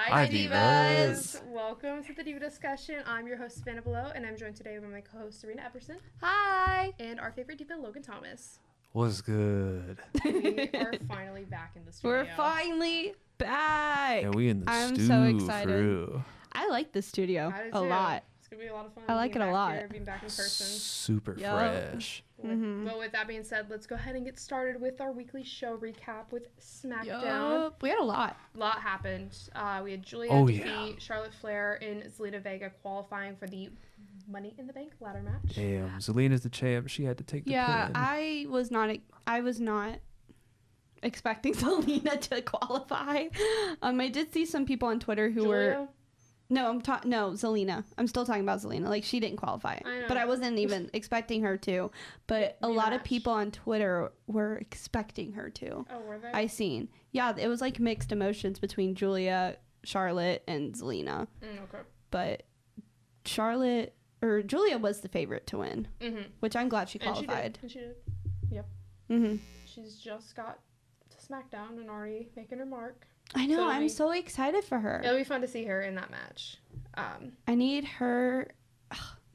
Hi, Divas! Welcome to the Diva discussion. I'm your host, Savannah Below, and I'm joined today by my co-host, Serena Epperson. Hi! And our favorite Diva, Logan Thomas. What's good? We are finally back in the studio. We're finally back! Yeah, we in the I'm stew so excited. for real. I like this studio I do a too. lot. It's going to be a lot of fun. I like being it a back lot. Here, being back in person. Super Yup. fresh. But with that being said, let's go ahead and get started with our weekly show recap with SmackDown. Yup. We had a lot. A lot happened. We had Julia defeat Charlotte Flair and Zelina Vega qualifying for the Money in the Bank ladder match. Damn, Zelina's the champ. She had to take the pin. I was not expecting Zelina to qualify. I did see some people on Twitter who were... No, Zelina. I'm still talking about Zelina. Like, she didn't qualify. I know. But I wasn't even expecting her to. But a lot of Rematch. people on Twitter were expecting her to. Oh, were they? I seen. Yeah, it was like mixed emotions between Julia, Charlotte, and Zelina. Okay. But Julia was the favorite to win, which I'm glad she qualified. And she did. Yep. Mm-hmm. She's just got to SmackDown and already making her mark. I know. So I'm so excited for her. It'll be fun to see her in that match. I need her.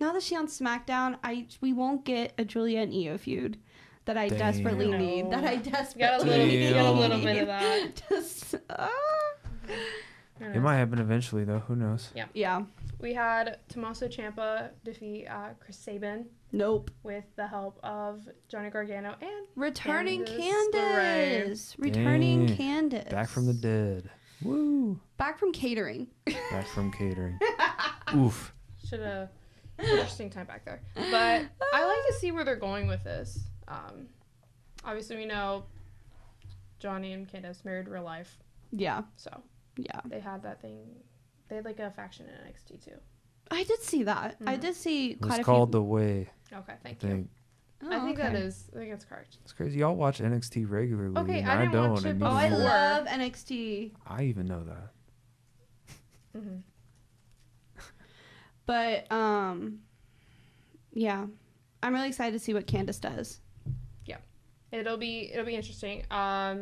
Now that she's on SmackDown, we won't get a Julia and Io feud that I desperately need. That I desperately need. Got a little bit of that. Just, It might happen eventually, though. Who knows? yeah. We had Tommaso Ciampa defeat Chris Sabin Nope. with the help of Johnny Gargano and Returning Candice Returning Dang. Candice. Back from the dead. Woo. Back from catering. Back from catering. Oof. should have interesting time back there. But I like to see where they're going with this. Obviously, we know Johnny and Candice married real life, Yeah. so Yeah. they had that thing. They had like a faction in NXT too. I did see that. I did see It's quite a called few. The Way. Okay, I thank you. think. Oh, I think okay. that's correct. It's crazy. Y'all watch NXT regularly. Okay, and I didn't don't watch it anymore. Oh, I before. love NXT. I even know that. But yeah, I'm really excited to see what Candice does. Yeah, it'll be interesting. Yeah.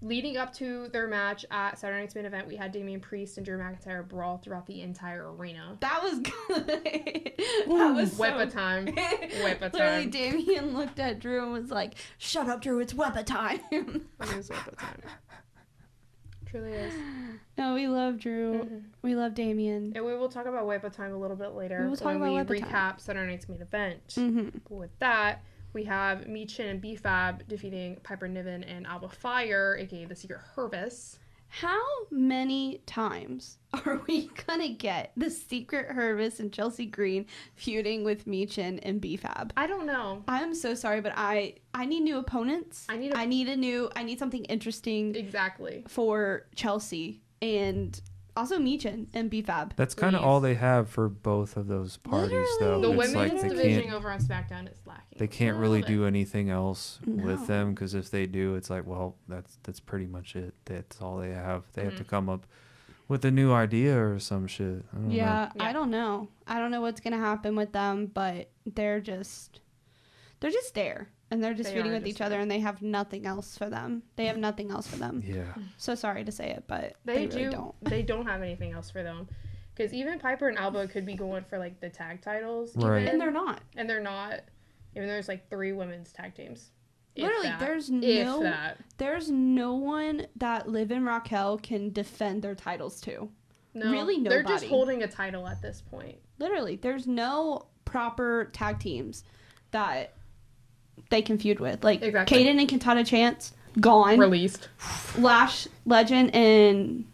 Leading up to their match at Saturday Night's Main Event, we had Damian Priest and Drew McIntyre brawl throughout the entire arena. That was good. That was Wepa time. Wepa Literally, time. Damien looked at Drew and was like, "Shut up, Drew. It's Wepa time." It is Wepa time. Truly is. No, we love Drew. Mm-hmm. We love Damien. And we will talk about Wepa time a little bit later We will talk when we about Wepa recap time. Saturday Night's Main Event. Mm-hmm. But with that, we have Michin and B-Fab defeating Piper Niven and Alba Fire, aka the Secret Hervis. How many times are we gonna get the Secret Hervis and Chelsea Green feuding with Michin and B-Fab? I don't know. I'm so sorry, but I need new opponents. I need something interesting Exactly. for Chelsea and also Michin and B-Fab. That's kind of all they have for both of those parties, though. The It's women's they division can't, over on SmackDown is lacking. they can't a really little bit. do anything else No. with them, because if they do, it's like, well, that's pretty much it. That's all they have. They have to come up with a new idea or some shit. I don't know. Yeah, Yeah. I don't know. I don't know what's gonna happen with them, but they're just there. And they're just They feuding are with just each other, and they have nothing else for them. They have nothing else for them. Yeah. So sorry to say it, but They really don't. They don't have anything else for them. Because even Piper and Alba could be going for like the tag titles. Right. even, And they're not. And they're not. Even there's like 3 women's tag teams. If Literally, that. there's no one that Liv and Raquel can defend their titles to. No, really They're just nobody. holding a title at this point. Literally, there's no proper tag teams that they can feud with. Like, Exactly. Kaden and Kentana Chance, gone. Released. Lash Legend and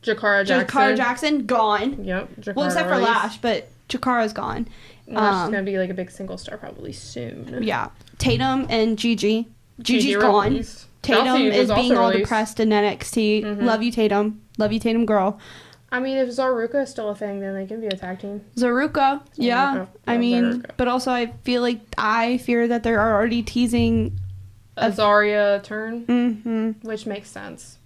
Jakara Jackson. Jakara Jackson, gone. Yep. Jakara Well, except for released. Lash, but Jakara's gone. Lash is going to be like a big single star probably soon. Yeah. Tatum and Gigi. Gigi's Gigi gone. released. Tatum Chelsea was is also being all released. depressed in NXT. Love you, Tatum. Love you, Tatum girl. I mean, if Zaruka is still a thing, then they can be a tag team. Zaruka. Yeah. I Love mean, Zaruka. but also I fear that they're already teasing. A Zarya turn, Mm-hmm. which makes sense.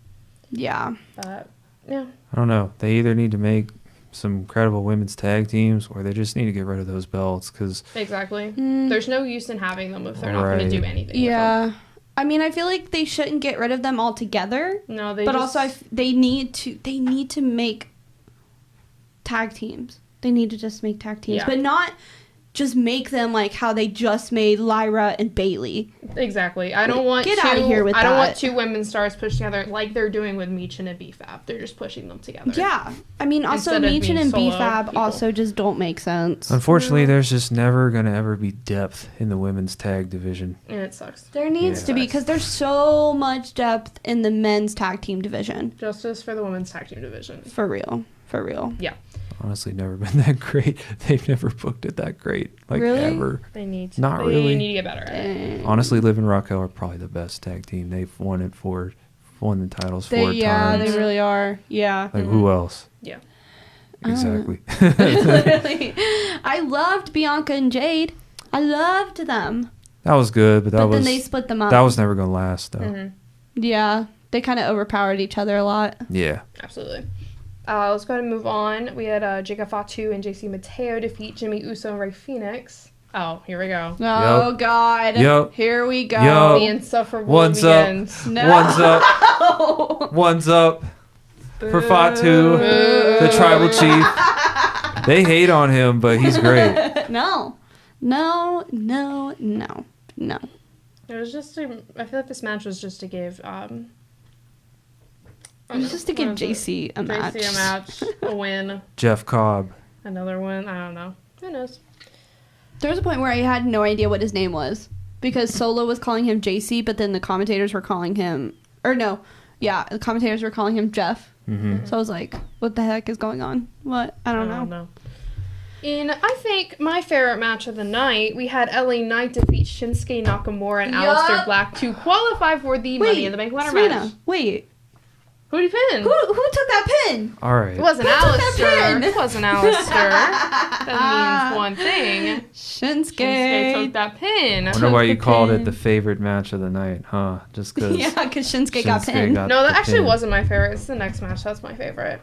Yeah. But, yeah. I don't know. They either need to make some credible women's tag teams, or they just need to get rid of those belts, because Exactly. There's no use in having them if they're not going Right. to do anything. Yeah. I mean, I feel like they shouldn't get rid of them altogether. No, but also they need to make tag teams. They need to just make tag teams, but not just make them like how they just made Lyra and Bailey. Exactly. I don't want get out of here with that. I don't want two women's stars pushed together like they're doing with Meechin and BFAB. They're just pushing them together. Yeah. I mean, also Meechin and BFAB also just don't make sense. Unfortunately, there's just never going to ever be depth in the women's tag division. And it sucks. There needs to be, because there's so much depth in the men's tag team division. Justice for the women's tag team division. For real. For real. Yeah. Honestly, never been that great. They've never booked it that great, like really? Ever. They need to. Not really. They need to get better at it. Honestly, Liv and Raquel are probably the best tag team. They've won the titles 4 times. Yeah, they really are. Yeah. Like who else? Yeah. Exactly. Literally, I loved Bianca and Jade. I loved them. That was good, but then they split them up. That was never gonna last though. Mm-hmm. Yeah, they kind of overpowered each other a lot. Yeah. Absolutely. Let's go ahead and move on. We had Jacob Fatu and JC Mateo defeat Jimmy Uso and Rey Fenix. Oh, here we go. Oh, yep. God. Yep. Here we go. Yep. The insufferable One's begins. Up. No. One's up. One's up. For Fatu, the tribal chief. They hate on him, but he's great. No. It was just I feel like this match was just to give it was just to give JC a match. JC a match, a win. Jeff Cobb. Another win. I don't know. Who knows? There was a point where I had no idea what his name was, because Solo was calling him JC, but then the commentators were calling him, the commentators were calling him Jeff. Mm-hmm. So I was like, what the heck is going on? What? I don't know. In, I think, my favorite match of the night, we had LA Knight defeat Shinsuke Nakamura and Aleister Black to qualify for the Money in the Bank ladder match. Wait. Who did he pin? Who took that pin? All right. It wasn't Aleister. It wasn't Aleister. That means one thing. Shinsuke took that pin. I wonder why you called it the favorite match of the night, huh? Just because. Yeah, because Shinsuke got pinned. No, that actually wasn't my favorite. It's the next match. That's my favorite.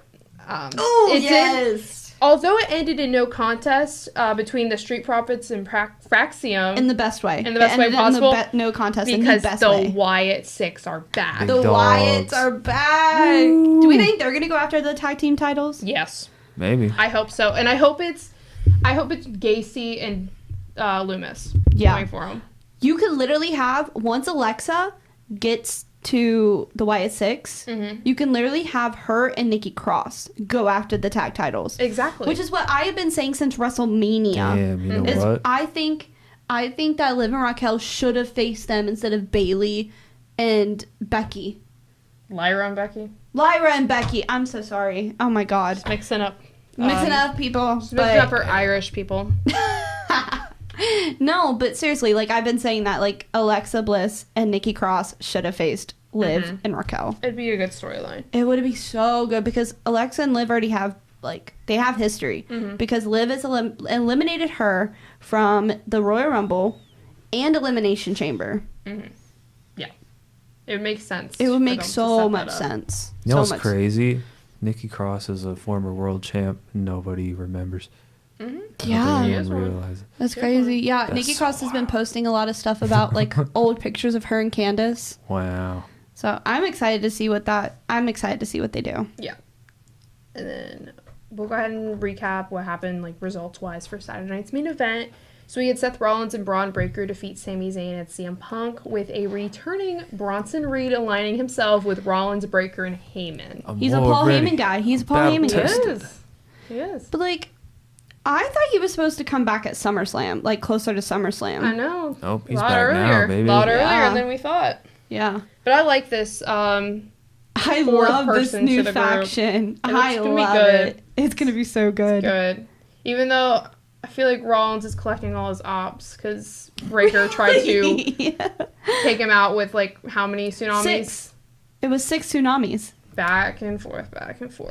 Oh, yes. Although it ended in no contest between the Street Profits and Fraxium. In the best way. In the best way possible. No contest because in the best way. The Wyatt Six are back. Big the dogs. Wyatts are back. Ooh. Do we think they're going to go after the tag team titles? Yes. Maybe. I hope so. And I hope it's Gacy and Loomis going for them. You could literally have, once Alexa gets to the Wyatt Six, you can literally have her and Nikki Cross go after the tag titles. Exactly. Which is what I have been saying since WrestleMania. Damn, you know what? I think that Liv and Raquel should have faced them instead of Bailey and Becky. Lyra and Becky. I'm so sorry. Oh my God. Just mixing up people. Mixing up her Irish people. No, but seriously, like, I've been saying that, like, Alexa Bliss and Nikki Cross should have faced Liv and Raquel. It'd be a good storyline. It would be so good, because Alexa and Liv already have, like, they have history. Because Liv has eliminated her from the Royal Rumble and Elimination Chamber. Yeah. It would make sense. It would make so much sense. You know what's crazy? Nikki Cross is a former world champ. Nobody remembers. Yeah. That's crazy. Yeah, That's Nikki Cross has been posting a lot of stuff about, like, old pictures of her and Candace. Wow. So I'm excited to see what they do. Yeah. And then we'll go ahead and recap what happened, like, results-wise for Saturday night's main event. So we had Seth Rollins and Braun Breaker defeat Sami Zayn and CM Punk, with a returning Bronson Reed aligning himself with Rollins, Breaker, and Heyman. He's a Paul Heyman guy. He is. But, like, I thought he was supposed to come back at SummerSlam, like, closer to SummerSlam. I know. Nope, he's back now, baby. A lot earlier than we thought. Yeah. But I like this. I love this new faction. I love it. It's going to be so good. It's good. Even though I feel like Rollins is collecting all his ops, because Breaker tried to take him out with, like, how many tsunamis? 6. It was 6 tsunamis. Back and forth.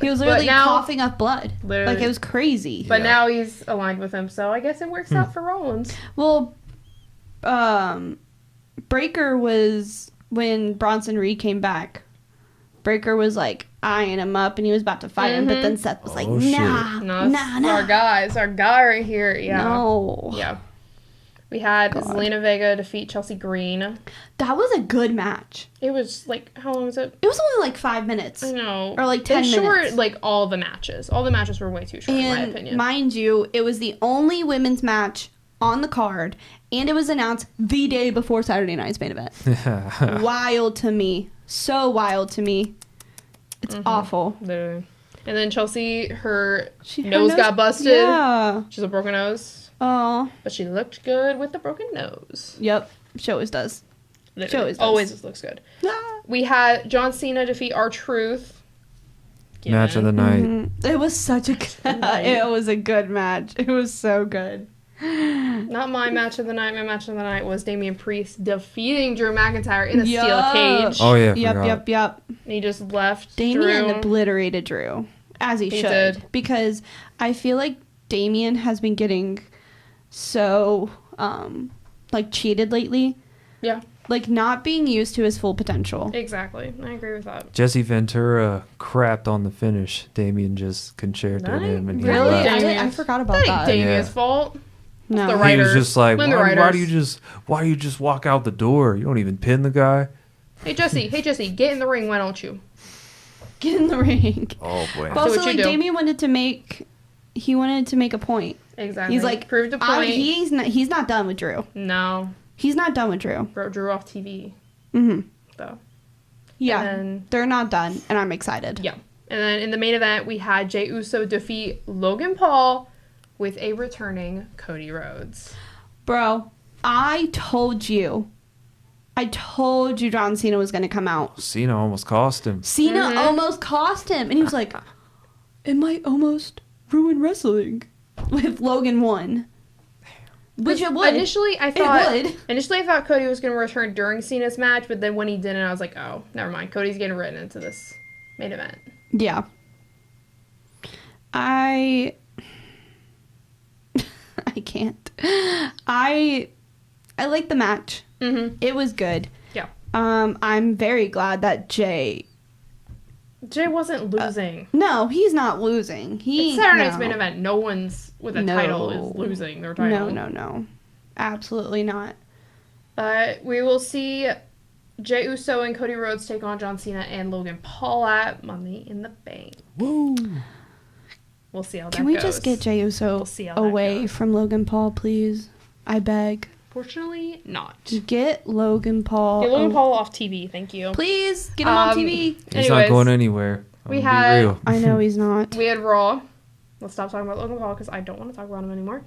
He was literally coughing up blood. Like, it was crazy. But now he's aligned with him, so I guess it works out for Rollins. Well, Breaker was, when Bronson Reed came back, Breaker was, like, eyeing him up, and he was about to fight him, but then Seth was like, nah. Our guy right here. Yeah. No. Yeah. We had Zelina Vega defeat Chelsea Green. That was a good match. It was like, how long was it? It was only like 5 minutes. I know. Or like 10 minutes. Short, like all the matches. All the matches were way too short, in my opinion. Mind you, it was the only women's match on the card, and it was announced the day before Saturday night's main event. Wild to me. So wild to me. It's awful. Literally. And then Chelsea, her nose got busted. Yeah. She's a broken nose. Oh. But she looked good with the broken nose. Yep. She always does. Literally. She always does. Always looks good. We had John Cena defeat R-Truth. Match of the night. Mm-hmm. It was such a good It was a good match. It was so good. Not my match of the night. My match of the night was Damian Priest defeating Drew McIntyre in a steel cage. Oh, yeah. Yep. And he just left Damian Drew. Obliterated Drew. As he should. Did. Because I feel like Damian has been getting so, like, cheated lately. Yeah. Like, not being used to his full potential. Exactly. I agree with that. Jesse Ventura crapped on the finish. Damien just concerted him. And he Really? left. I forgot about that. Damian's fault. No. The He writers. was just like, Blame the why do writers. you just walk out the door? You don't even pin the guy. Hey Jesse, get in the ring, why don't you? Get in the ring. Oh boy. But also, what you like, do. Damian wanted to make a point. Exactly. He's like, proved a point. he's not done with Drew. No. He's not done with Drew. Bro, Drew off TV. Mm-hmm. Though. Yeah. And then, they're not done, and I'm excited. yeah. And then in the main event, we had Jey Uso defeat Logan Paul with a returning Cody Rhodes. Bro, I told you John Cena was going to come out. Cena almost cost him. Cena almost cost him. And he was like, it might almost ruin wrestling if Logan won. Which it would. Initially, I thought Cody was going to return during Cena's match, but then when he didn't, I was like, oh, never mind. Cody's getting written into this main event. Yeah. I can't. I like the match. Mm-hmm. It was good. Yeah. I'm very glad that Jey wasn't losing. No, he's not losing. It's Saturday night's main event. No one's with a title is losing their title. No. Absolutely not. We will see Jey Uso and Cody Rhodes take on John Cena and Logan Paul at Money in the Bank. Woo! We'll see how that goes. Can we just get Jey Uso away from Logan Paul, please? I beg. Fortunately, not. Get Logan Paul. Get Logan Paul off TV, thank you. Please, get him on TV. He's not going anywhere. We had. Be real. I know he's not. We had Raw. Let's stop talking about Logan Paul because I don't want to talk about him anymore.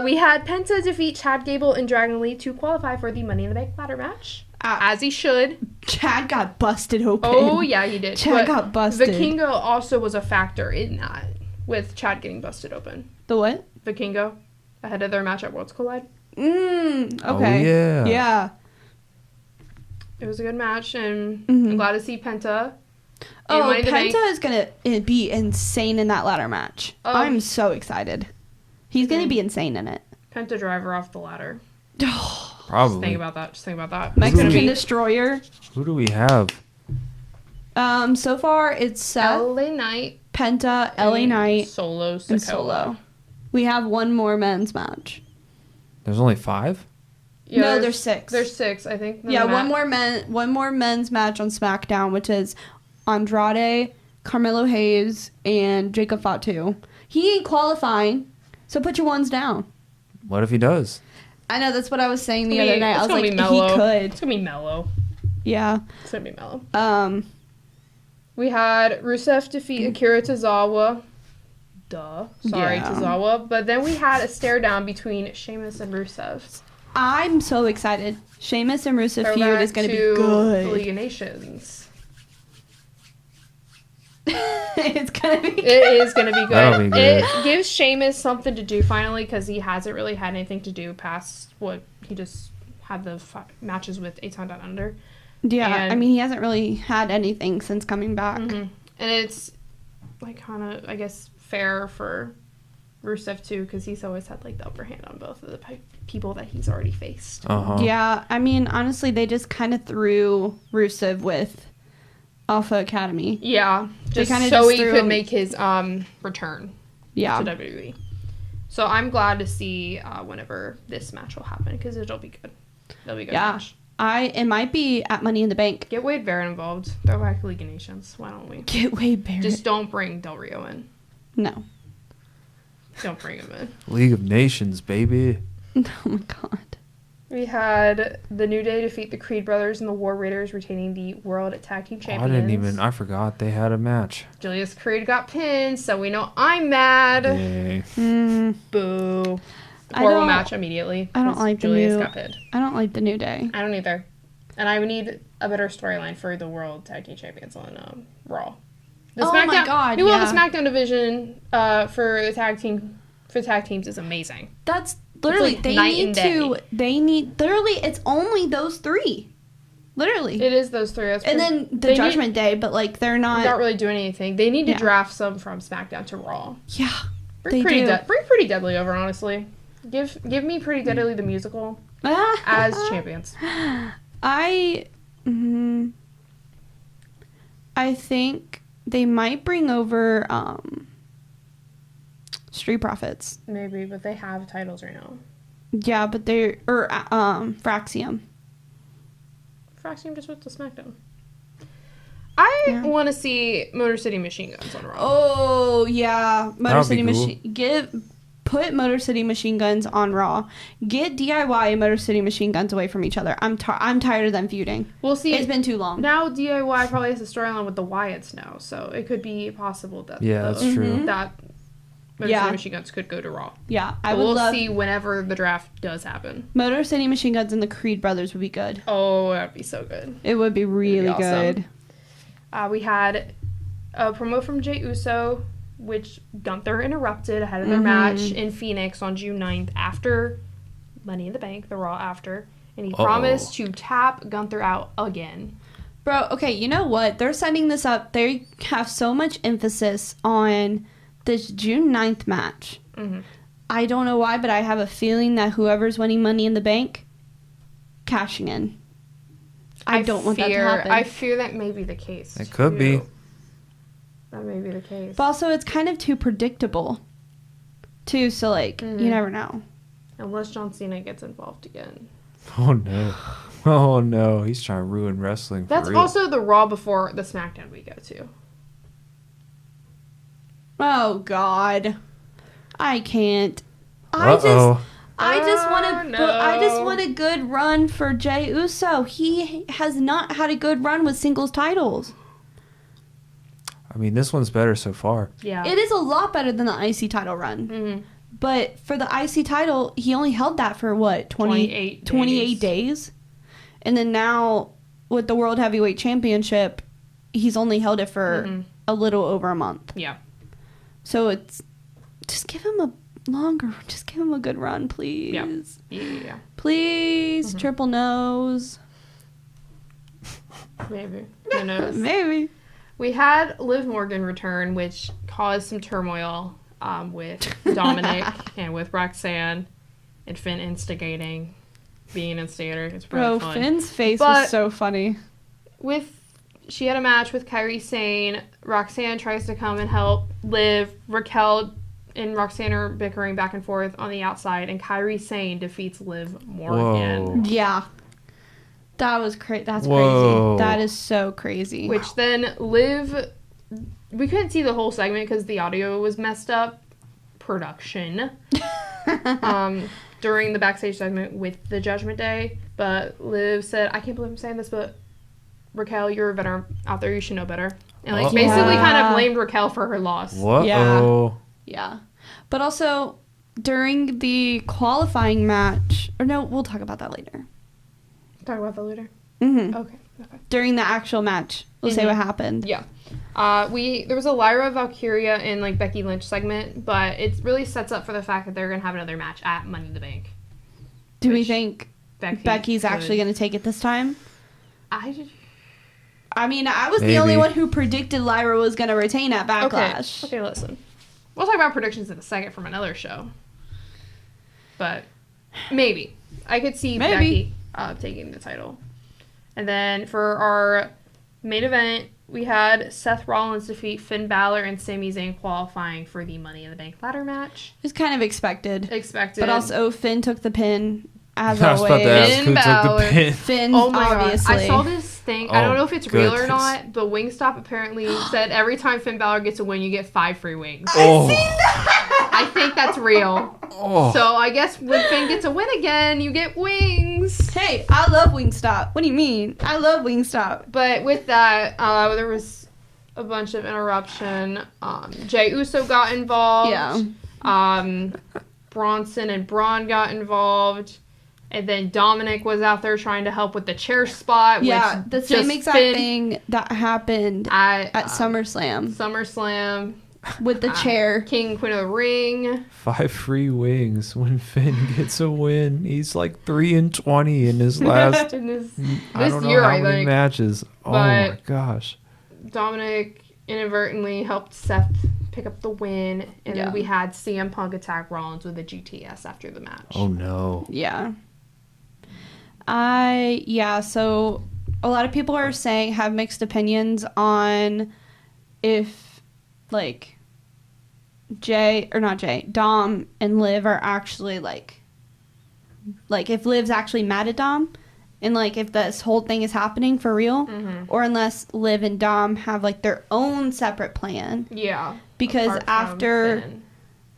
We had Penta defeat Chad Gable and Dragon Lee to qualify for the Money in the Bank ladder match. As he should. Chad got busted open. Oh, yeah, he did. Chad got busted. Vikingo also was a factor in that, with Chad getting busted open. The what? Vikingo, ahead of their match at Worlds Collide. Okay. Oh, yeah. Yeah. It was a good match, and I'm glad to see Penta. Oh, Penta is going to be insane in that ladder match. I'm so excited. He's going to be insane in it. Penta driver off the ladder. Probably. Just think about that. Mexican Destroyer. Who do we have? So far, it's Seth, LA Knight, Penta, LA Knight, Solo, and Solo. We have one more men's match. There's only 5? Yeah, no, there's 6. There's 6, I think. Yeah, one more men's match on SmackDown, which is Andrade, Carmelo Hayes, and Jacob Fatu. He ain't qualifying, so put your ones down. What if he does? I know, that's what I was saying the other night. I was like, he could. It's gonna be mellow. Yeah. It's gonna be mellow. We had Rusev defeat Akira Tozawa. Tozawa. But then we had a stare down between Sheamus and Rusev. I'm so excited. Sheamus and Rusev feud is going to be good. The League of Nations. It's going to be good. It is going to be good. That'll be good. It gives Sheamus something to do finally because he hasn't really had anything to do past what he just had the matches with Eitan Down Under. Yeah, I mean, he hasn't really had anything since coming back. Mm-hmm. And it's like kind of, I guess, fair for Rusev too because he's always had like the upper hand on both of the people that he's already faced. Yeah, I mean, honestly, they just kind of threw Rusev with Alpha Academy. Yeah, just so he could make his return to WWE. So I'm glad to see whenever this match will happen because it'll be good. It'll be a good match. It might be at Money in the Bank. Get Wade Barrett involved. Throw back League of Nations. Why don't we? Get Wade Barrett. Just don't bring Del Rio in. No. Don't bring him in. League of Nations, baby. Oh my god. We had the New Day defeat the Creed Brothers and the War Raiders, retaining the World Tag Team Champions. I forgot they had a match. Julius Creed got pinned, so we know I'm mad. Yay. Boo. Horrible match immediately. I don't like Julius got pinned. I don't like the New Day. I don't either. And I would need a better storyline for the World Tag Team Champions on Raw. The my god! The SmackDown division for the tag teams is amazing. That's literally it's only those three. Literally. It is those three. And then the Judgment Day, but like they're not really doing anything. They need to draft some from SmackDown to Raw. Yeah. Bring Pretty Deadly over, honestly. Give me Pretty Deadly the musical as champions. I think they might bring over Street Profits. Maybe, but they have titles right now. Yeah, but they're Fraxium. Fraxium just went to SmackDown. I want to see Motor City Machine Guns on Raw. Oh yeah, Put Motor City Machine Guns on Raw. Get DIY and Motor City Machine Guns away from each other. I'm tired of them feuding. We'll see. It's been too long. Now DIY probably has a storyline with the Wyatts now, so it could be possible that that's true. That Motor City Machine Guns could go to Raw. Yeah, we'll see whenever the draft does happen. Motor City Machine Guns and the Creed Brothers would be good. Oh, that'd be so good. It would be really good. We had a promo from Jey Uso, which Gunther interrupted ahead of their match in Phoenix on June 9th after Money in the Bank, the Raw after. And he promised to tap Gunther out again. Bro, okay, you know what? They're setting this up. They have so much emphasis on this June 9th match. Mm-hmm. I don't know why, but I have a feeling that whoever's winning Money in the Bank, cashing in. I don't want that to happen. I fear that may be the case. It could be. That may be the case. But also, it's kind of too predictable, too. So, like, you never know. Unless John Cena gets involved again. Oh, no. Oh, no. He's trying to ruin wrestling for That's real. also the Raw before the SmackDown we go to. Oh, God. I can't. I just want a good run for Jey Uso. He has not had a good run with singles titles. I mean, this one's better so far. Yeah. It is a lot better than the IC title run. Mm-hmm. But for the IC title, he only held that for what? 28 days. And then now with the World Heavyweight Championship, he's only held it for a little over a month. Yeah. So it's just give him a good run, please. Yeah. Please, triple nose. Maybe. Who knows? Maybe. We had Liv Morgan return, which caused some turmoil with Dominic and with Roxanne and Finn instigating, being an instigator. It's really fun. Finn's face was so funny. She had a match with Kairi Sane. Roxanne tries to come and help Liv. Raquel and Roxanne are bickering back and forth on the outside, and Kairi Sane defeats Liv Morgan. Whoa. Yeah. That was crazy. That's Whoa. crazy. That is so crazy. Which then Liv, we couldn't see the whole segment because the audio was messed up. Production. During the backstage segment with the Judgment Day. But Liv said, I can't believe I'm saying this, but Raquel, you're a veteran out there. You should know better. And basically kind of blamed Raquel for her loss. Whoa. Yeah. But also, during the qualifying match, or no, we'll talk about that later. Talk about that later? Mm-hmm. Okay. During the actual match, we'll say what happened. Yeah. There was a Lyra Valkyria and Becky Lynch segment, but it really sets up for the fact that they're going to have another match at Money in the Bank. Do we think Becky's actually going to take it this time? I mean, I was the only one who predicted Lyra was going to retain at Backlash. Okay, listen. We'll talk about predictions in a second from another show. But maybe. I could see Becky taking the title. And then for our Main event, we had Seth Rollins defeat Finn Balor and Sami Zayn qualifying for the Money in the Bank ladder match. It's kind of expected. Expected. But also, Finn took the pin, as I was about to always. ask who took the pin. Finn, Oh my obviously. god. I saw this thing. I don't know if it's real or goodness. not, but Wingstop apparently said every time Finn Balor gets a win, you get 5 free wings. Oh. I think that's real. Oh. So I guess when Finn gets a win again, you get wings. Hey, I love Wingstop. What do you mean? I love Wingstop. But with that, there was a bunch of interruption. Jey Uso got involved. Yeah. Bronson and Braun got involved. And then Dominic was out there trying to help with the chair spot. Yeah, which the same just exact Finn thing that happened at SummerSlam SummerSlam. with the chair. King and Queen of the Ring. 5 free wings when Finn gets a win. He's like 3-20 in his last. In this I don't know year, how I many think. matches. Oh my But- gosh. Dominic inadvertently helped Seth pick up the win. And Yeah. then we had CM Punk attack Rollins with a GTS after the match. Oh no. Yeah. So a lot of people are saying, have mixed opinions on if, like, Dom and Liv are actually, like, if Liv's actually mad at Dom, and, like, if this whole thing is happening for real, or unless Liv and Dom have, like, their own separate plan. Yeah. Because apart from after... Finn.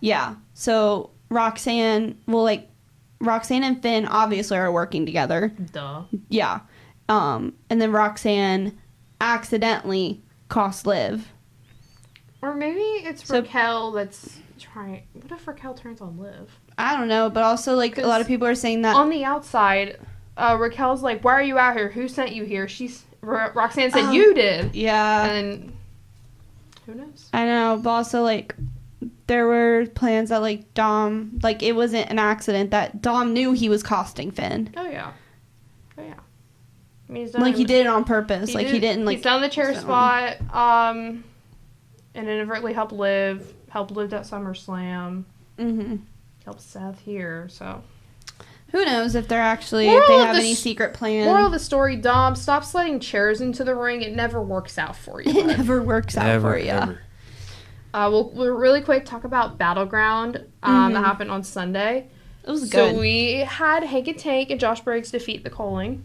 Yeah. So Roxanne and Finn obviously are working together. Duh. Yeah. And then Roxanne accidentally cost Liv. Or maybe it's So- Raquel that's trying. What if Raquel turns on Liv? I don't know, but also, like, a lot of people are saying that... On the outside, Raquel's like, "Why are you out here? Who sent you here?" Roxanne said, "You did." Yeah. And who knows? I know, but also, like, there were plans that, like, Dom... Like, it wasn't an accident that Dom knew he was costing Finn. Oh yeah. I mean, he's done Like, it he with- did it on purpose. He didn't, like... He's done the chair so- spot. And inadvertently helped Liv at SummerSlam. Mm-hmm. Helped Seth here. So. Who knows if they're actually... Moral if they of have the any secret plan. Moral of the story, Dom, stop sliding chairs into the ring. It never works out for you. It bud. never works out for you. Ever. We'll really quick talk about Battleground. That happened on Sunday. It was good. So we had Hank and Tank and Josh Briggs defeat the Coling.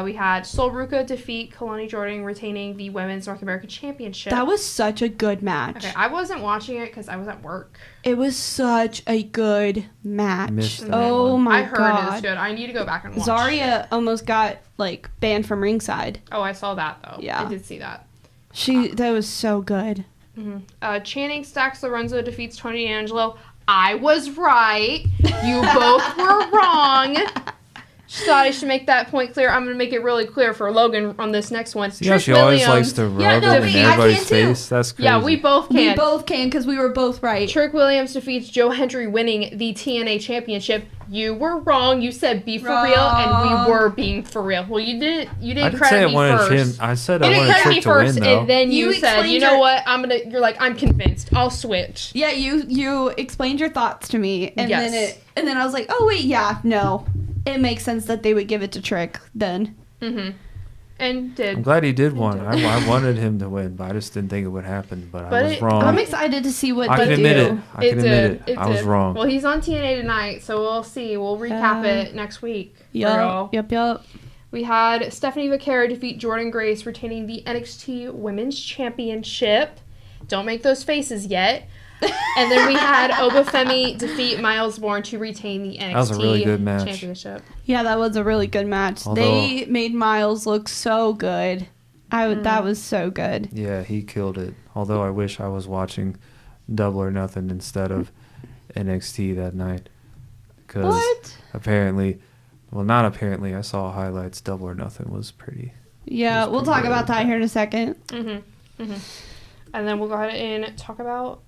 We had Sol Ruka defeat Kalani Jordan, retaining the Women's North American Championship. That was such a good match. Okay, I wasn't watching it because I was at work. It was such a good match. Missed that Oh one. my I heard god. it was good. I need to go back and watch Zarya it. almost got, like, banned from ringside. Oh, I saw that though. Yeah. I did see that. That was so good. Channing Stacks Lorenzo defeats Tony D'Angelo. I was right. You both were wrong. Just thought I should make that point clear. I'm going to make it really clear for Logan on this next one. See how she always likes to rub no, it in me, I everybody's can too. face? That's crazy. Yeah, we both can. We both can because we were both right. Trick Williams defeats Joe Hendry, winning the TNA Championship. You were wrong. You said be for real, and we were being for real. Well, you didn't I didn't say credit I me wanted first. him. I said You I didn't wanted credit me Trick to win, first, though. and then you said, explained you know your- what? You're like, I'm convinced. I'll switch. Yeah, you explained your thoughts to me, and Yes. then I was like, oh wait, yeah, no, it makes sense that they would give it to Trick then. And I'm did. glad he did win. I wanted him to win, but I just didn't think it would happen. But But I was it- wrong. I'm excited to see what I they can do. admit it. I can admit it. I was did. wrong. Well, he's on TNA tonight, so we'll see. We'll recap it next week. for y'all. Yep. We had Stephanie Vaquera defeat Jordan Grace, retaining the NXT Women's Championship. Don't make those faces yet. And then we had Obafemi defeat Miles Bourne to retain the NXT That was a really good match. Championship. Yeah, that was a really good match. Although- They made Miles look so good. That was so good. Yeah, he killed it. Although I wish I was watching Double or Nothing instead of NXT that night. Because apparently, well, not apparently, I saw highlights. Double or Nothing was pretty. Yeah, we'll talk about that here in a second. And then we'll go ahead and talk about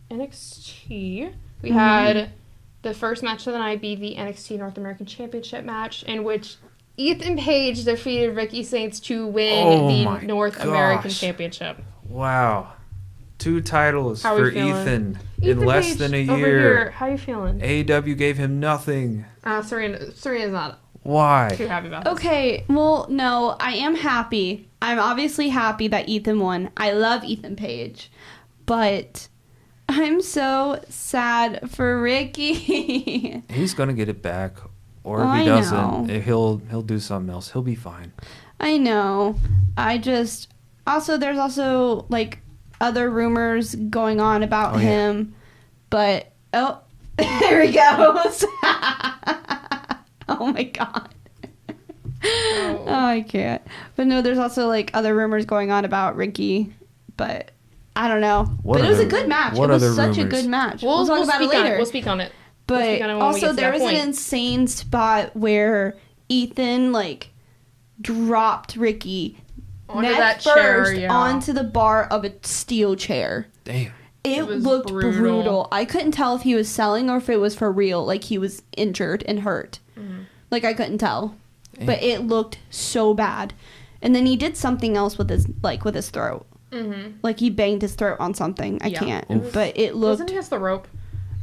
NXT. We had the first match of the night be the NXT North American Championship match, in which Ethan Page defeated Ricky Saints to win the North American Championship. Wow. 2 titles How we for feeling? Ethan in Ethan less Page than a over year. here, how you feeling? AEW gave him nothing. Serena's not Why? Too happy about this. Okay, well, no, I am happy. I'm obviously happy that Ethan won. I love Ethan Page. But I'm so sad for Ricky. He's gonna get it back, or if I he doesn't, know. he'll do something else. He'll be fine. I know. There's also like other rumors going on about him, but there he goes. Oh my god. Oh, I can't. But no, there's also like other rumors going on about Ricky, but I don't know. But it was a good match. It was such a good match. We'll talk about it later. We'll speak on it. But also there was an insane spot where Ethan like dropped Ricky onto that chair, onto the bar of a steel chair. Damn. It looked brutal. I couldn't tell if he was selling or if it was for real, like he was injured and hurt. Mm-hmm. Like I couldn't tell. Damn. But it looked so bad. And then he did something else with his throat. Mm-hmm. Like he banged his throat on something. I can't. But it looked. Wasn't he the rope?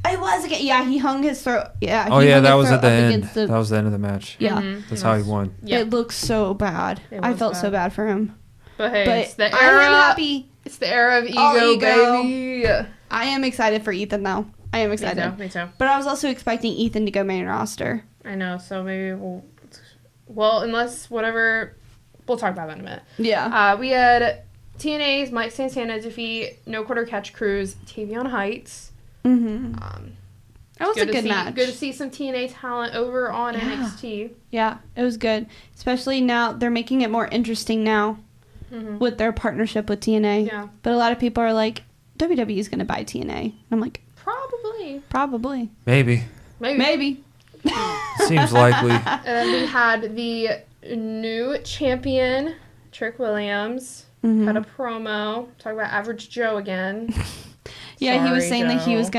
It was again. Yeah, he hung his throat. Yeah. Oh yeah, that was at the end. That was the end of the match. Yeah, that's how he won. Yeah. It looked so bad. I felt so bad for him. But hey, it's the era. I'm happy. It's the era of ego, baby. I am excited for Ethan though. I am excited. Me too. But I was also expecting Ethan to go main roster. I know. So maybe unless whatever, we'll talk about that in a minute. Yeah. We had TNA's Mike Santana defeat No Quarter Catch Crew's Tavion Heights. Mm-hmm. That was a good match. Good to see some TNA talent over on NXT. Yeah, it was good. Especially now, they're making it more interesting now with their partnership with TNA. Yeah. But a lot of people are like, WWE is going to buy TNA. I'm like, Probably. Maybe. Seems likely. And then we had the new champion, Trick Williams, had a promo. Talk about Average Joe again. Yeah, he was saying that he was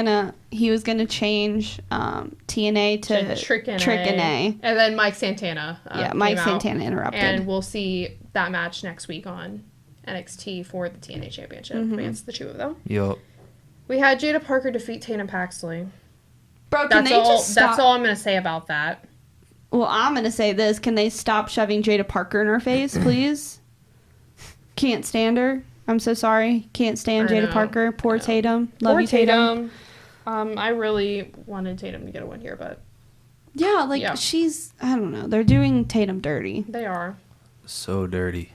gonna change TNA to Trick NA. And then Mike Santana. Mike Santana interrupted. And we'll see that match next week on NXT for the TNA Championship against the two of them. Yup. We had Jada Parker defeat Tatum Paxley. Bro, can they just stop? That's all I'm gonna say about that. Well, I'm gonna say this: can they stop shoving Jada Parker in her face, please? Can't stand her. I'm so sorry. Can't stand Jada Parker. Poor Tatum. Love you, Tatum. I really wanted Tatum to get a win here, but... Yeah, she's... I don't know. They're doing Tatum dirty. They are. So dirty.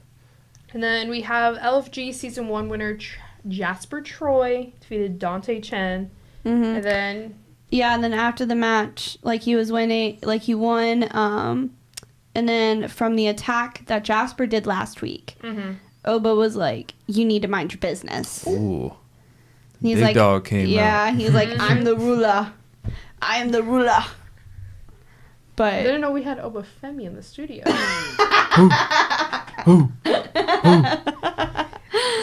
And then we have LFG Season 1 winner Jasper Troy defeated Dante Chen. Mm-hmm. And then... Yeah, and then after the match, he was winning... he won, and then from the attack that Jasper did last week... Mm-hmm. Oba was like, you need to mind your business. Ooh. He's Big dog came out. Yeah, he's like, I'm the ruler. I am the ruler. But I didn't know we had Oba Femi in the studio. Who?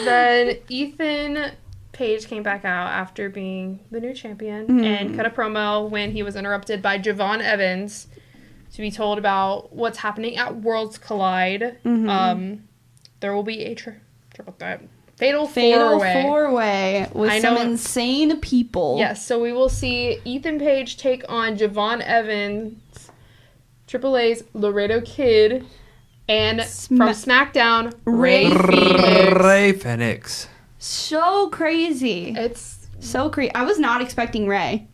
Then Ethan Page came back out after being the new champion and cut a promo when he was interrupted by Javon Evans to be told about what's happening at Worlds Collide. Mm-hmm. There will be a fatal four-way with some insane people. Yes, so we will see Ethan Page take on Javon Evans, AAA's Laredo Kid, and from SmackDown, Ray Phoenix. So crazy. It's so crazy. I was not expecting Ray.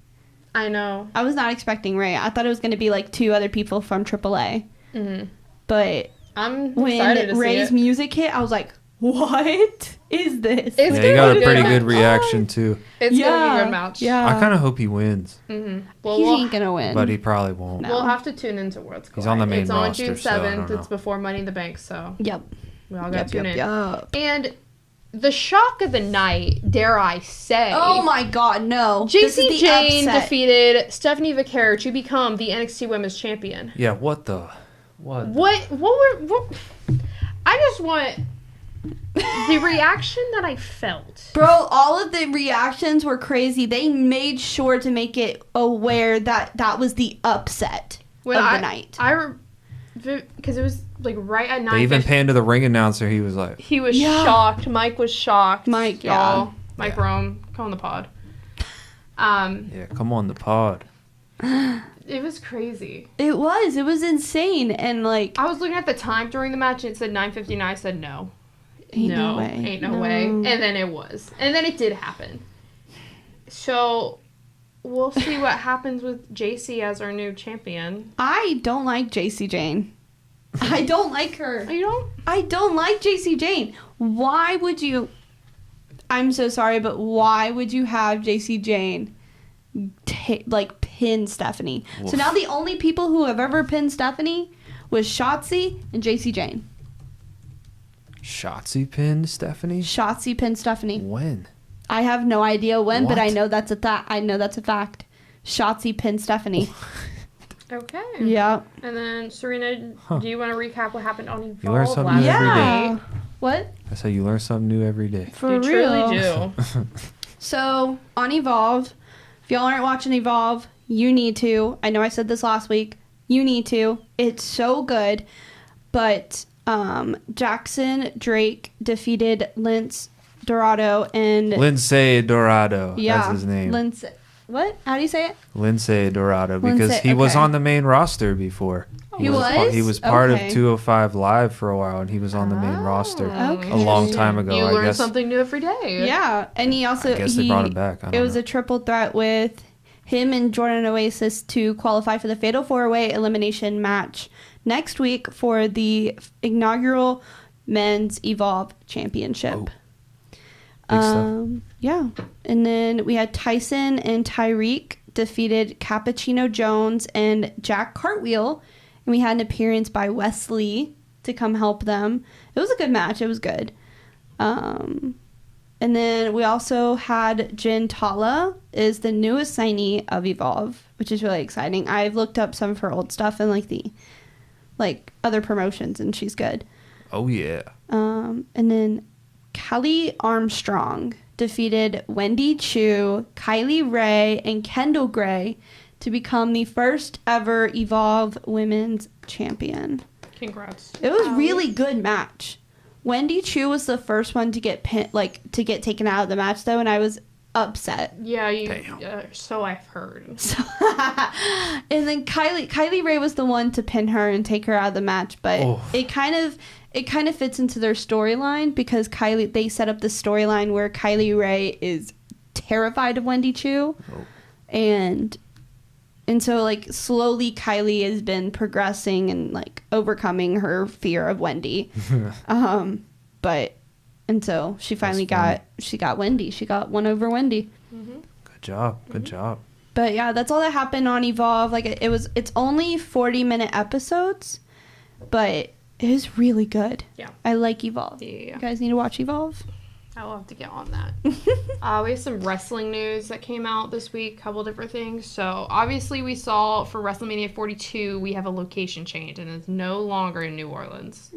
I know. I was not expecting Ray. I thought it was going to be two other people from AAA. Mm-hmm. But... when Ray's music hit, I was like, what is this? He got a pretty good reaction, too. It's going to be a good match. Yeah. I kind of hope he wins. Mm-hmm. Well, he ain't going to win. But he probably won't. No. We'll have to tune into Worlds Collide. He's on the main roster, It's on June 7th. It's before Money in the Bank, so... Yep. We all got to tune in. And the shock of the night, dare I say... Oh, my God, no. JC Jane defeated Stephanie Vaquero to become the NXT Women's Champion. Yeah, what the... What I just want the reaction that I felt. Bro, all of the reactions were crazy. They made sure to make it aware that was the upset of the night. Because it was right at 9. They even panned to the ring announcer. He was like... He was shocked. Mike was shocked. Mike, y'all. Mike Rome, come on the pod. Yeah, come on the pod. It was crazy. It was insane. And like, I was looking at the time during the match and it said 9:59. I said no. Ain't no way. Ain't no way. And then it was. And then it did happen. So we'll see what happens with JC as our new champion. I don't like JC Jane. I don't like her. You don't? I don't like JC Jane. Why would you... I'm so sorry, but why would you have JC Jane pin Stephanie? Oof. So now the only people who have ever pinned Stephanie was Shotzi and JC Jane. Shotzi pinned Stephanie? Shotzi pinned Stephanie. When? I have no idea when, What? but I know that's a fact. Shotzi pinned Stephanie. Okay. Yeah. And then, Serena, do you want to recap what happened on Evolve You learn something last new every Yeah. night? What? That's how you learn something new every day. For You real. truly do. So, on Evolve, if y'all aren't watching Evolve, you need to. I know I said this last week. You need to. It's so good. But Jackson Drake defeated Lince Dorado and... Lindsay Dorado. yeah, That's his name. Lince... What? How do you say it? Lindsay Dorado. Because Lindsay, he was okay. on the main roster before. He was? He was part Okay. of 205 Live for a while, and he was on the main roster Okay. a long time ago. You I learn guess, something new every day. Yeah. And he also... I guess they brought him back. I It don't was know. a triple threat with him and Jordan Oasis to qualify for the Fatal 4-Way elimination match next week for the inaugural Men's Evolve Championship. Oh. Big stuff. Yeah. And then we had Tyson and Tyreek defeated Cappuccino Jones and Jack Cartwheel. And we had an appearance by Wesley to come help them. It was a good match. It was good. And then we also had Jin Tala is the newest signee of Evolve, which is really exciting. I've looked up some of her old stuff and like other promotions, and she's good. Oh, yeah. And then Kelly Armstrong defeated Wendy Chu, Kylie Ray, and Kendall Gray to become the first ever Evolve Women's Champion. Congrats. It was a really good match. Wendy Chu was the first one to get taken out of the match, though, and I was upset. Yeah, Damn. So I've heard. So and then Kylie Ray was the one to pin her and take her out of the match, but it kind of fits into their storyline because they set up the storyline where Kylie Ray is terrified of Wendy Chu, and so like slowly Kylie has been progressing and like overcoming her fear of Wendy, and so she finally got Wendy. She got one over Wendy. Mm-hmm. Good job. Good job. But yeah, that's all that happened on Evolve. Like it's only 40-minute episodes, but it is really good. Yeah. I like Evolve. Yeah. You guys need to watch Evolve. I'll have to get on that. We have some wrestling news that came out this week, a couple different things. So obviously we saw for WrestleMania 42, we have a location change and it's no longer in New Orleans.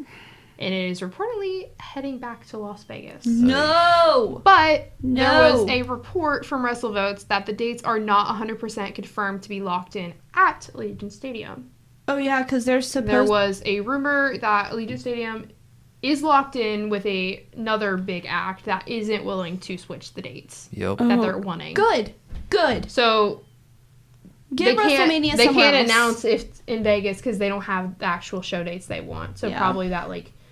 And it is reportedly heading back to Las Vegas. No! But there was No. a report from WrestleVotes that the dates are not 100% confirmed to be locked in at Allegiant Stadium. Oh yeah, because There was a rumor that Allegiant Stadium is locked in with another big act that isn't willing to switch the dates Yep. that they're wanting. Good. So Give WrestleMania they somewhere can't else. announce if in Vegas because they don't have the actual show dates they want. So Yeah. probably that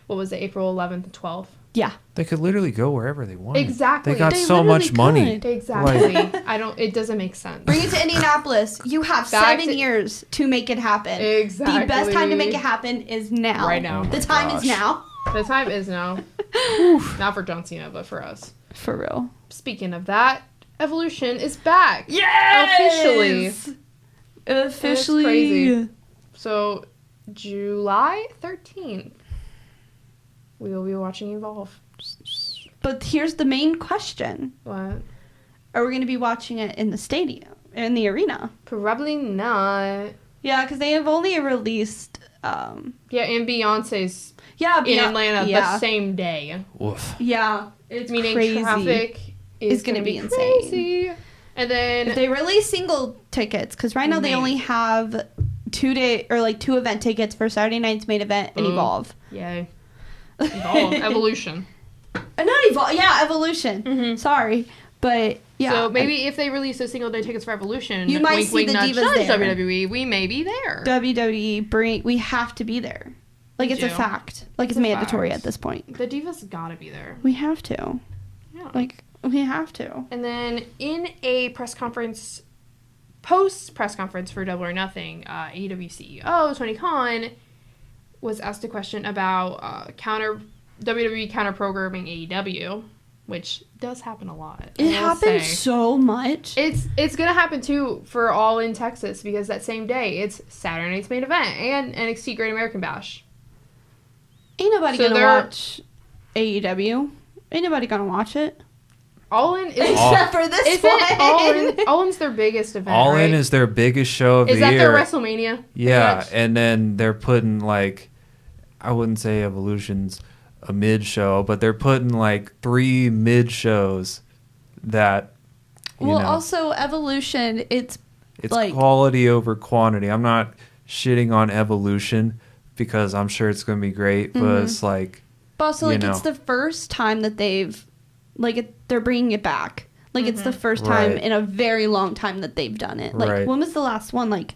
what was it, April 11th and 12th? Yeah. They could literally go wherever they want. Exactly. They got They so much literally money. could. Exactly. It doesn't make sense. Bring it to Indianapolis. You have Back 7 years to make it happen. Exactly. The best time to make it happen is now. Right now. Oh my The time is gosh. now. The time is now. Not for John Cena, but for us. For real. Speaking of that, Evolution is back. Yes! Officially. Officially. crazy. So, July 13th, we will be watching Evolve. But here's the main question. What? Are we going to be watching it in the stadium? In the arena? Probably not. Yeah, because they have only released... Yeah, and Beyonce's yeah, in Atlanta the yeah. same day. Woof. Yeah, it's Meaning crazy. traffic is gonna going to be be insane. crazy. And then... If they release single tickets, because right now they only have 2 event tickets for Saturday night's main event and Evolve. Yay. Evolve. Evolution. Not Evolve, yeah, Evolution. Mm-hmm. Sorry. But yeah. So maybe if they release those single day tickets for Evolution, you might wink, see wink, the nudge, Divas nudge, there. WWE, we may be there. WWE we have to be there. Like, it's a fact. Like, it's mandatory at this point. The Divas gotta be there. We have to. Yeah. Like, we have to. And then in a press conference, post press conference for Double or Nothing, AEW CEO Tony Khan was asked a question about WWE counter programming AEW, which does happen a lot. It happens so much. It's gonna happen too for All in Texas, because that same day it's Saturday Night's Main Event and NXT Great American Bash. Ain't nobody gonna watch AEW. Ain't nobody gonna watch it. All In is except for this one. All In's their biggest event. All right? In is their biggest show of the year. Is that their WrestleMania? Yeah, and then they're putting like, I wouldn't say Evolution's a mid show, but they're putting like 3 mid shows that. Also Evolution, it's like quality over quantity. I'm not shitting on Evolution because I'm sure it's going to be great, but it's like. But also, like, it's the first time that they've, like, they're bringing it back. Like, it's the first time in a very long time that they've done it. Like, when was the last one? Like,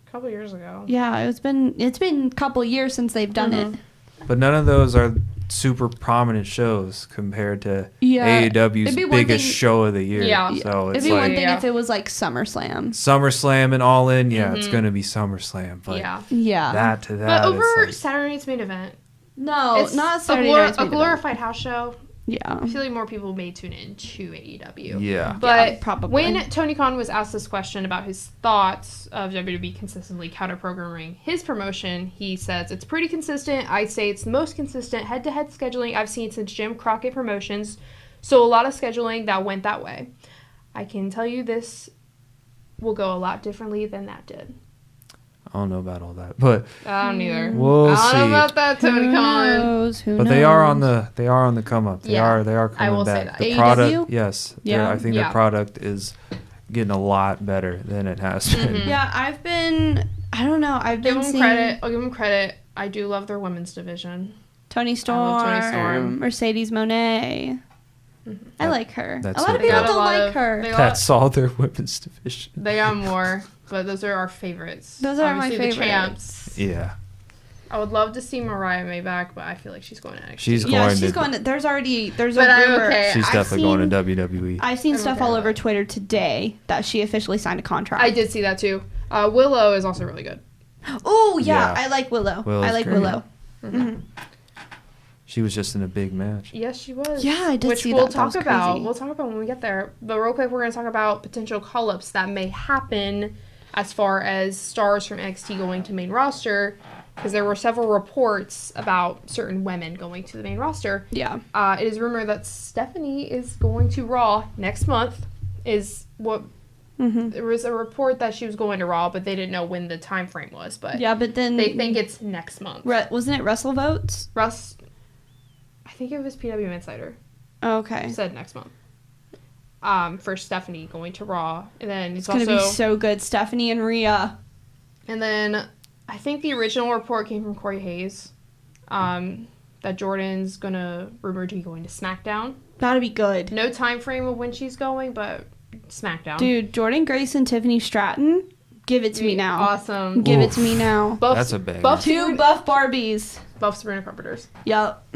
a couple years ago. Yeah, it's been a couple years since they've done it. But none of those are super prominent shows compared to AEW's biggest show of the year. Yeah. So it's it'd be one thing if it was like SummerSlam and All In. Yeah, it's going to be SummerSlam. But that to that. But over like, Saturday Night's Main Event. No, it's not Saturday Night's Main Event. A glorified house show. Yeah. I feel like more people may tune in to AEW. Yeah. But probably. When Tony Khan was asked this question about his thoughts of WWE consistently counter-programming his promotion, he says, it's pretty consistent. I'd say it's the most consistent head-to-head scheduling I've seen since Jim Crockett Promotions. So a lot of scheduling that went that way. I can tell you this will go a lot differently than that did. I don't know about all that, but I don't either. We'll see. I don't know about that, Tony Khan. Who but knows? they are on the come up. They are coming I will back. say that. The AEW? product, yes. Yeah. I think the product is getting a lot better than it has been. Yeah, I'll give them credit. I do love their women's division. Tony Storm. Mercedes Moné. I like her. A lot of people don't like her. That's all their women's division. They got more, but those are our favorites. Those are my favorites. The champs. Yeah. I would love to see Mariah May back, but I feel like she's going to NXT. She's going to. There's a rumor. Okay. She's definitely going to WWE. I've seen stuff all over Twitter today that she officially signed a contract. I did see that too. Willow is also really good. Oh, yeah. I like Willow. Willow's I like great. Willow. Mm-hmm. She was just in a big match. Yes, she was. Yeah, I did see that. Which we'll talk about. Crazy. We'll talk about when we get there. But real quick, we're going to talk about potential call-ups that may happen as far as stars from NXT going to main roster, because there were several reports about certain women going to the main roster. Yeah. It is rumored that Stephanie is going to Raw next month, is what... Mm-hmm. There was a report that she was going to Raw, but they didn't know when the time frame was. But then they think it's next month. Wasn't it Wrestle Votes? I think it was PW Insider. Oh, okay. Said next month. For Stephanie going to Raw, and then it's gonna be so good. Stephanie and Rhea. And then I think the original report came from Corey Hayes, that Jordan's rumored to be going to SmackDown. That'd be good. No time frame of when she's going, but SmackDown. Dude, Jordan Grace and Tiffany Stratton, give it to me now. Awesome. Give it to me now. That's a bang. Two buff Barbies. Buff Sabrina Carpenters. Yup.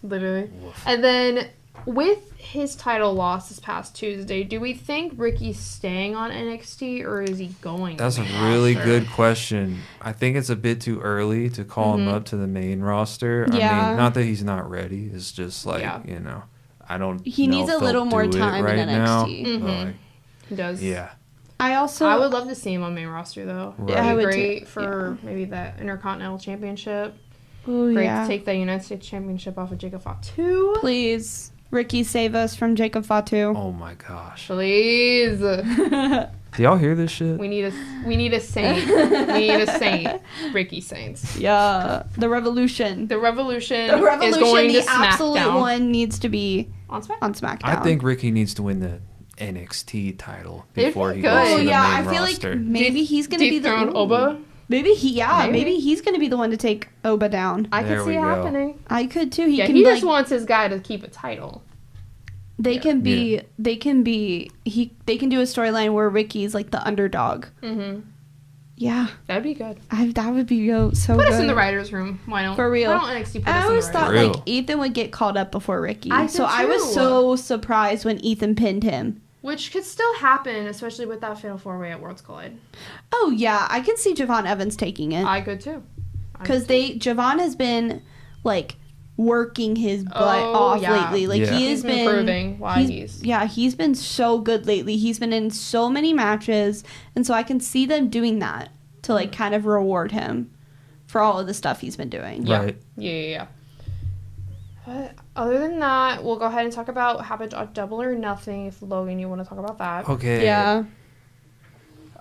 Literally. And then with his title loss this past Tuesday, do we think Ricky's staying on NXT or is he going? That's a really good question. I think it's a bit too early to call him up to the main roster. Yeah. I mean, not that he's not ready. It's just like, I don't He know needs if a little they'll more do time it right in now. NXT. Like, He does. yeah. I would love to see him on main roster though. Right. I It'd would be great too. for maybe that Intercontinental Championship. Oh, Great to take the United States Championship off of Jacob Fatu. Please, Ricky, save us from Jacob Fatu. Oh my gosh. Please. Do y'all hear this shit? We need a saint. We need a saint. Ricky Saints. Yeah. The Revolution. The Revolution is going to the absolute SmackDown. one needs to be on SmackDown. I think Ricky needs to win the NXT title before he good. goes to the yeah, main I feel roster. like maybe he's going to be the Oba. Maybe he's going to be the one to take Oba down. I could see it happening. I could too. He just wants his guy to keep a title. They can do a storyline where Ricky's like the underdog. Mm-hmm. Yeah, that'd be good. That would be so put good. us in the writers' room. Why don't? For real. Why don't NXT put us I in the always writers' thought room? like Ethan would get called up before Ricky. I was so surprised when Ethan pinned him. Which could still happen, especially with that Fatal 4-Way at Worlds Collide. Oh yeah, I can see Javon Evans taking it. I could too. Because Javon has been like working his butt off lately. Like he has been proving why he's been so good lately. He's been in so many matches, and so I can see them doing that to like kind of reward him for all of the stuff he's been doing. Yeah. Right. Yeah. But other than that, we'll go ahead and talk about what happened on Double or Nothing. If Logan, you want to talk about that? Okay. Yeah.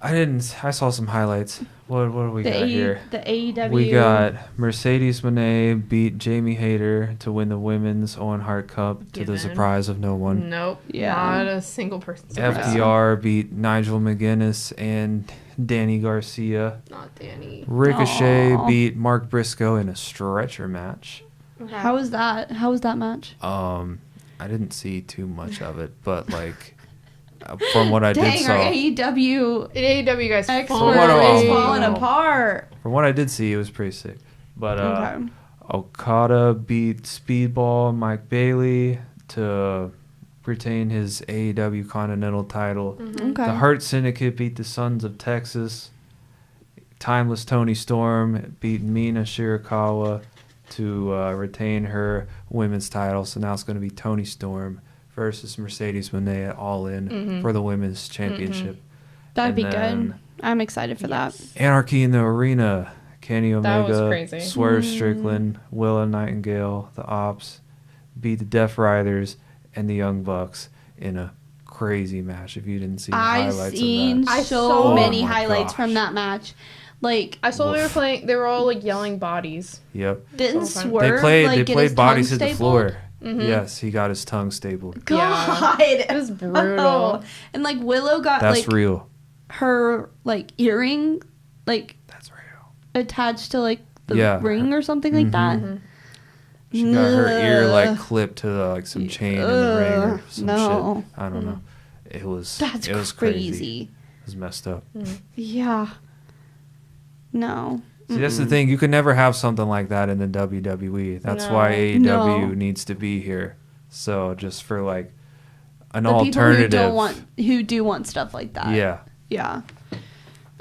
I saw some highlights. What do we got here? The AEW. We got Mercedes Moné beat Jamie Hayter to win the Women's Owen Hart Cup to the surprise of no one. Nope. Yeah. Not a single person surprised. FDR beat Nigel McGuinness and Danny Garcia. Not Danny. Ricochet beat Mark Briscoe in a stretcher match. Okay. How was that? How was that match? I didn't see too much of it, but like from what I did saw, AEW guys falling apart. From what I did see, it was pretty sick. But Okada beat Speedball Mike Bailey to retain his AEW Continental title. Mm-hmm. Okay. The Hart Syndicate beat the Sons of Texas. Timeless Toni Storm beat Mina Shirakawa to retain her women's title. So now it's going to be Toni Storm versus Mercedes Moné at All In for the women's championship. That'd be good. I'm excited for that. Anarchy in the Arena. Kenny Omega, was crazy. Swerve Strickland, Willa Nightingale, the Ops beat the Death Riders and the Young Bucks in a crazy match. If you didn't see the highlights I've seen of that. so many my highlights gosh. from that match. Like I saw they were all like yelling bodies. Yep. Didn't So fun. Swerve They get his played bodies tongue hit the stapled? floor. Mm-hmm. Yes, he got his tongue stapled. God, it was brutal. And like Willow got That's like real. her like earring like That's real. attached to like the ring or something like that. Mm-hmm. She got her ear like clipped to like some chain in the ring or some no. shit. I don't know. It was That's crazy. crazy. It was messed up. Yeah. No. See, that's the thing. You can never have something like that in the WWE. That's why AEW No. needs to be here. So just for like an The alternative. people who do want stuff like that. Yeah. Yeah.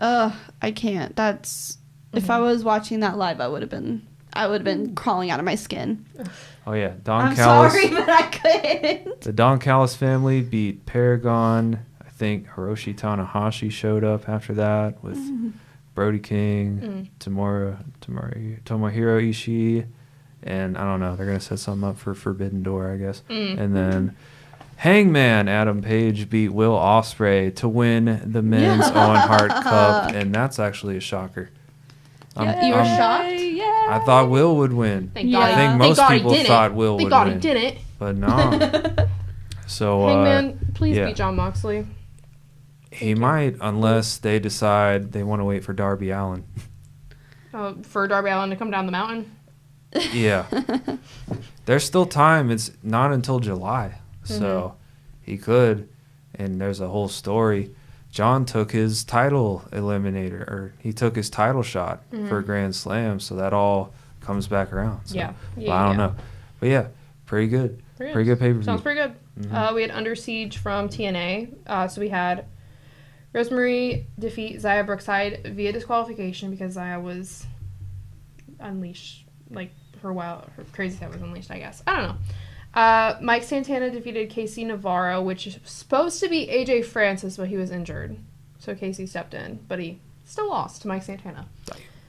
I can't. That's if I was watching that live, I would have been crawling out of my skin. Oh yeah, Don I'm Callis. sorry, but I couldn't. The Don Callis family beat Paragon. I think Hiroshi Tanahashi showed up after that with Brody King, Tomohiro Ishii, and I don't know. They're gonna set something up for Forbidden Door, I guess. And then Hangman Adam Page beat Will Ospreay to win the men's Owen Hart Cup, and that's actually a shocker. You were shocked? Yeah. I thought Will would win. Thank God. I think most people thought Will would Thank God win. he didn't. But no. So Hangman, please yeah. beat Jon Moxley. He might, unless they decide they want to wait for Darby Allin. For Darby Allin to come down the mountain. Yeah. There's still time. It's not until July. So he could. And there's a whole story. John took his title eliminator, or he took his title shot for Grand Slam. So that all comes back around. So, Yeah. I don't know. But yeah, pretty good. Pretty good pay-per-view. Sounds pretty good. We had Under Siege from TNA. So we had Rosemary defeat Xia Brookside via disqualification because Xia was unleashed, like her crazy side was unleashed, I guess. I don't know. Mike Santana defeated Casey Navarro, which is supposed to be AJ Francis, but he was injured. So Casey stepped in, but he still lost to Mike Santana.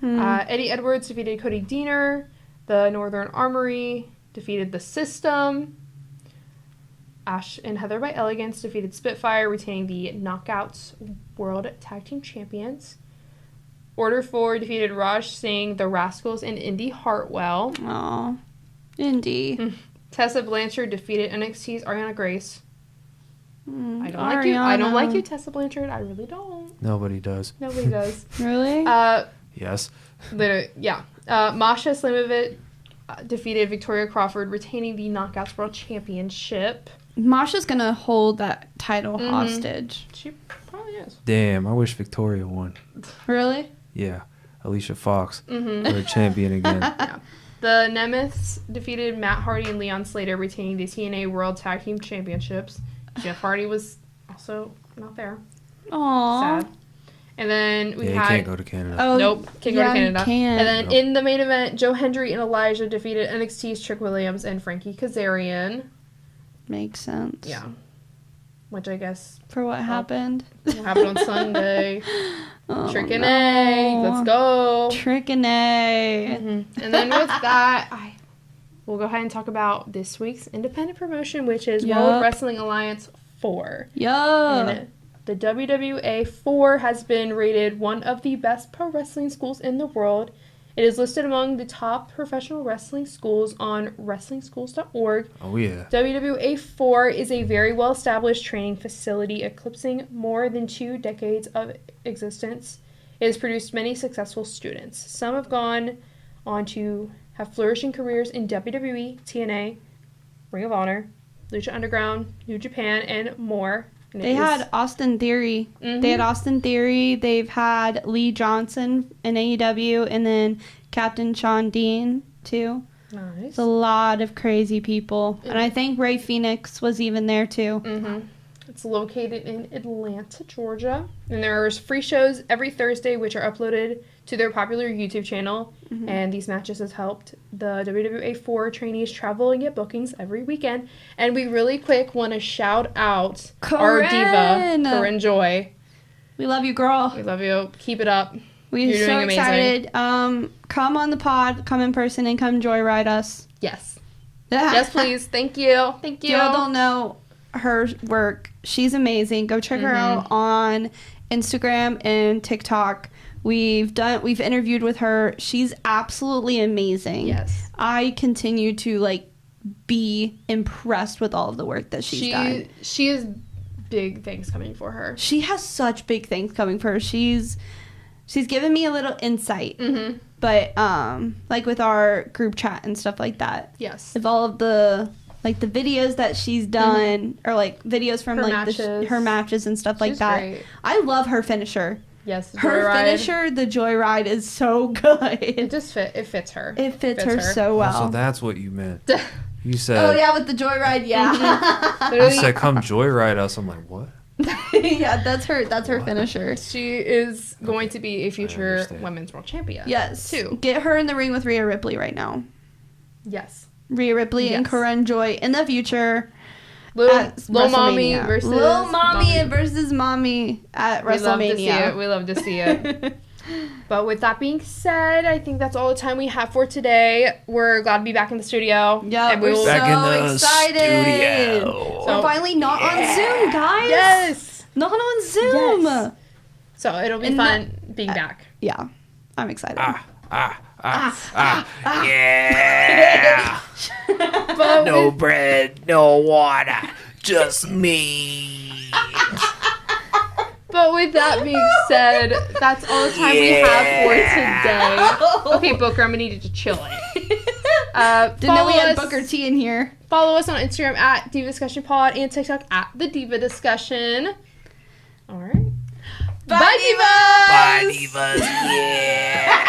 Eddie Edwards defeated Cody Deaner. The Northern Armory defeated The System. Ash and Heather by Elegance defeated Spitfire, retaining the Knockouts World Tag Team Champions. Order 4 defeated Raj Singh, The Rascals, and Indy Hartwell. Aw. Indy. Tessa Blanchard defeated NXT's Ariana Grace. I don't like Ariana. you. I don't like you, Tessa Blanchard. I really don't. Nobody does. Nobody does. Really? Yes. Literally, yeah. Masha Slimovic defeated Victoria Crawford, retaining the Knockouts World Championship. Masha's gonna hold that title hostage. She probably is. Damn, I wish Victoria won. Really? Yeah, Alicia Fox, her champion again. Yeah. The Nemeths defeated Matt Hardy and Leon Slater, retaining the TNA World Tag Team Championships. Jeff Hardy was also not there. Aww. Sad. And then we He had... can't go to Canada. Oh, Nope, can't go to Canada. He can't. And then in the main event, Joe Hendry and Elijah defeated NXT's Trick Williams and Frankie Kazarian. Makes sense. Yeah. Which I guess For what happened? happened on Sunday. Oh, Trick and A. Let's go. Trick and A. And then with that, we'll go ahead and talk about this week's independent promotion, which is World Wrestling Alliance 4. Yeah. And the WWA 4 has been rated one of the best pro wrestling schools in the world. It is listed among the top professional wrestling schools on WrestlingSchools.org. Oh, yeah. WWA 4 is a very well-established training facility, eclipsing more than 2 decades of existence. It has produced many successful students. Some have gone on to have flourishing careers in WWE, TNA, Ring of Honor, Lucha Underground, New Japan, and more. And They had Austin Theory. They had Austin Theory. They've had Lee Johnson in AEW, and then Captain Sean Dean, too. Nice. It's a lot of crazy people. And I think Ray Phoenix was even there, too. It's located in Atlanta, Georgia. And there's free shows every Thursday, which are uploaded to their popular YouTube channel. And these matches have helped the WWA 4 trainees travel and get bookings every weekend. And we really quick want to shout out our diva, Corinne Joy. We love you, girl. We love you. Keep it up. We're You're so doing amazing. excited. Come on the pod, come in person, and come joyride us. Yes. Yes, please. Thank you. Thank you. If y'all don't know her work, she's amazing. Go check her out on Instagram and TikTok. We've interviewed with her. She's absolutely amazing. Yes. I continue to be impressed with all of the work that she's done. She has big things coming for her. She has such big things coming for her. She's given me a little insight. But with our group chat and stuff like that. Yes. With all of the the videos that she's done or videos from her matches and stuff like that. Great. I love her finisher. Yes, her finisher, the Joyride, is so good. It just it fits her. It fits her so well. So that's what you meant. You said. Oh yeah, with the Joyride, yeah. You said come joyride us. I'm like, what? Yeah, that's her finisher. She is going to be a future women's world champion. Yes. Too. Get her in the ring with Rhea Ripley right now. Yes. Rhea Ripley and Corinne Joy in the future. Lil Mommy versus Lil Mommy versus Mommy at WrestleMania. We love to see it. But with that being said, I think that's all the time we have for today. We're glad to be back in the studio. Yeah, we're so back in the excited. studio. We're finally not on Zoom, guys. Yes. Not on Zoom. Yes. So it'll be fun being back. Yeah. I'm excited. Yeah. But No bread, no water, just me. But with that being said, that's all the time we have for today. Okay, Booker, I'm gonna need you to chill it. Didn't know we had Booker T in here. Follow us on Instagram at Diva Discussion Pod and TikTok at The Diva Discussion. All right. Bye, Divas! Bye, divas. Yeah.